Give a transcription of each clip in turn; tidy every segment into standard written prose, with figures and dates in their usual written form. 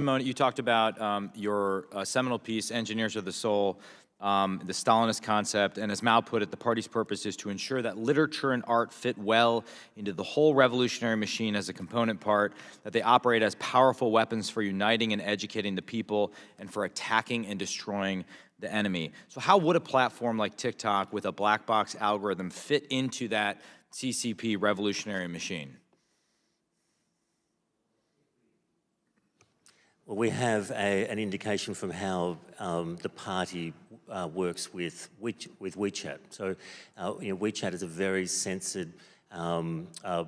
Mona, you talked about your seminal piece, Engineers of the Soul, the Stalinist concept, and as Mao put it, the party's purpose is to ensure that literature and art fit well into the whole revolutionary machine as a component part, that they operate as powerful weapons for uniting and educating the people and for attacking and destroying the enemy. So how would a platform like TikTok with a black box algorithm fit into that CCP revolutionary machine? Well, we have an indication from how the party works with WeChat. So, WeChat is a very censored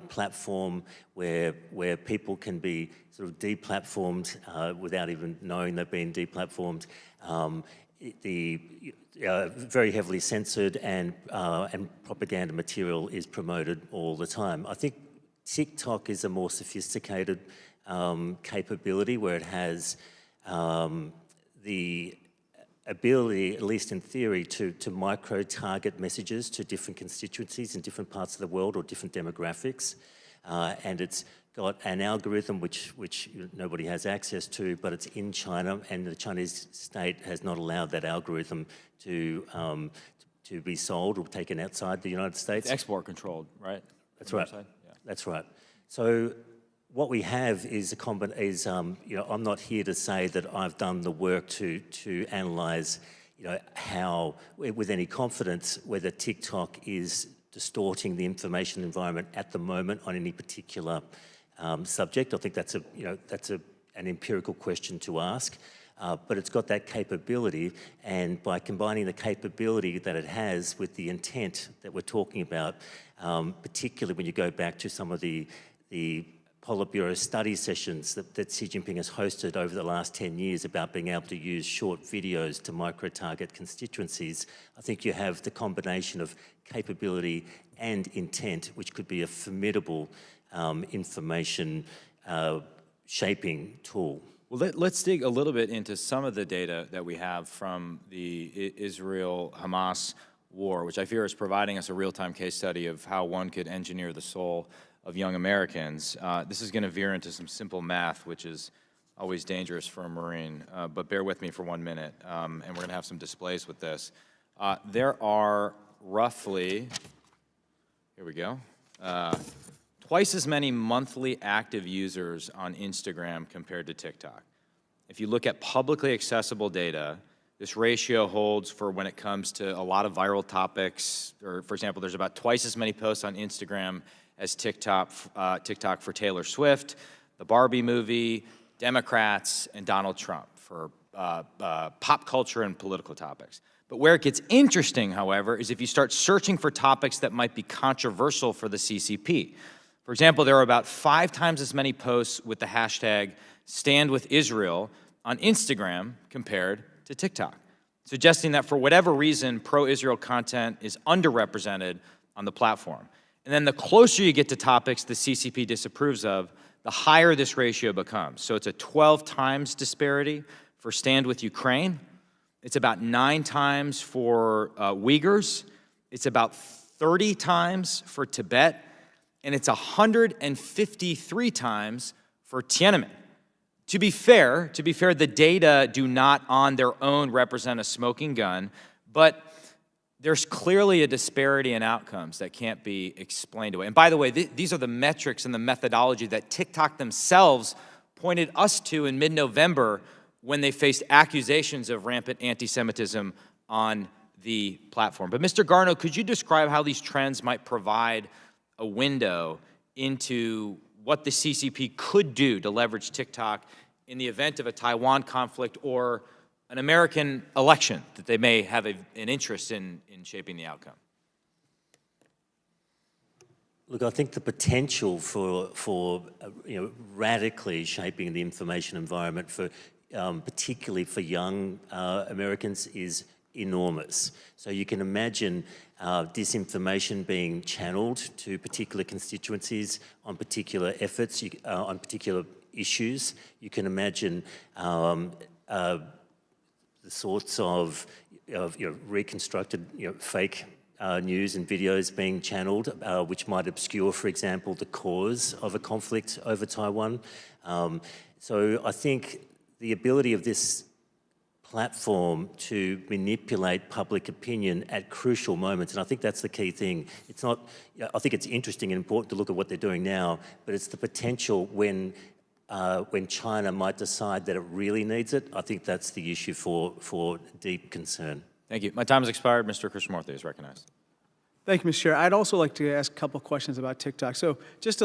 platform where people can be sort of deplatformed without even knowing they've been deplatformed. Very heavily censored and propaganda material is promoted all the time. I think TikTok is a more sophisticated capability where it has the ability, at least in theory, to micro-target messages to different constituencies in different parts of the world or different demographics. And it's got an algorithm which nobody has access to, but it's in China, and the Chinese state has not allowed that algorithm to be sold or taken outside the United States. It's export controlled, right? That's right. Yeah. That's right. So what we have is I'm not here to say that I've done the work to analyse, how, with any confidence, whether TikTok is distorting the information environment at the moment on any particular subject. I think that's an empirical question to ask. But it's got that capability, and by combining the capability that it has with the intent that we're talking about, particularly when you go back to some of the Politburo study sessions that Xi Jinping has hosted over the last 10 years about being able to use short videos to micro-target constituencies, I think you have the combination of capability and intent, which could be a formidable information shaping tool. Well, let's dig a little bit into some of the data that we have from the Israel-Hamas war, which I fear is providing us a real-time case study of how one could engineer the soul of young Americans. This is going to veer into some simple math, which is always dangerous for a Marine, but bear with me for 1 minute, and we're going to have some displays with this. There are roughly, here we go, twice as many monthly active users on Instagram compared to TikTok. If you look at publicly accessible data, this ratio holds for when it comes to a lot of viral topics, or for example, there's about twice as many posts on Instagram as TikTok for Taylor Swift, the Barbie movie, Democrats, and Donald Trump for pop culture and political topics. But where it gets interesting, however, is if you start searching for topics that might be controversial for the CCP. For example, there are about 5 times as many posts with the hashtag #StandWithIsrael on Instagram compared to TikTok, suggesting that for whatever reason, pro-Israel content is underrepresented on the platform. And then the closer you get to topics the CCP disapproves of, the higher this ratio becomes. So it's a 12 times disparity for Stand With Ukraine. It's about 9 times for Uyghurs. It's about 30 times for Tibet. And it's 153 times for Tiananmen. To be fair, the data do not on their own represent a smoking gun, but there's clearly a disparity in outcomes that can't be explained away. And by the way, these are the metrics and the methodology that TikTok themselves pointed us to in mid-November when they faced accusations of rampant anti-Semitism on the platform. But Mr. Garneau, could you describe how these trends might provide a window into what the CCP could do to leverage TikTok in the event of a Taiwan conflict or an American election that they may have an interest in shaping the outcome? Look, I think the potential for radically shaping the information environment for particularly for young Americans is enormous. So you can imagine disinformation being channeled to particular constituencies on particular efforts, on particular issues. You can imagine the sorts of reconstructed fake news and videos being channeled, which might obscure, for example, the cause of a conflict over Taiwan. So I think the ability of this platform to manipulate public opinion at crucial moments, and I think that's the key thing. It's not, I think it's interesting and important to look at what they're doing now, but it's the potential when China might decide that it really needs it. I think that's the issue for deep concern. Thank you. My time has expired. Mr. Krishnamurthy is recognized. Thank you, Mr. Chair. I'd also like to ask a couple questions about TikTok. So just to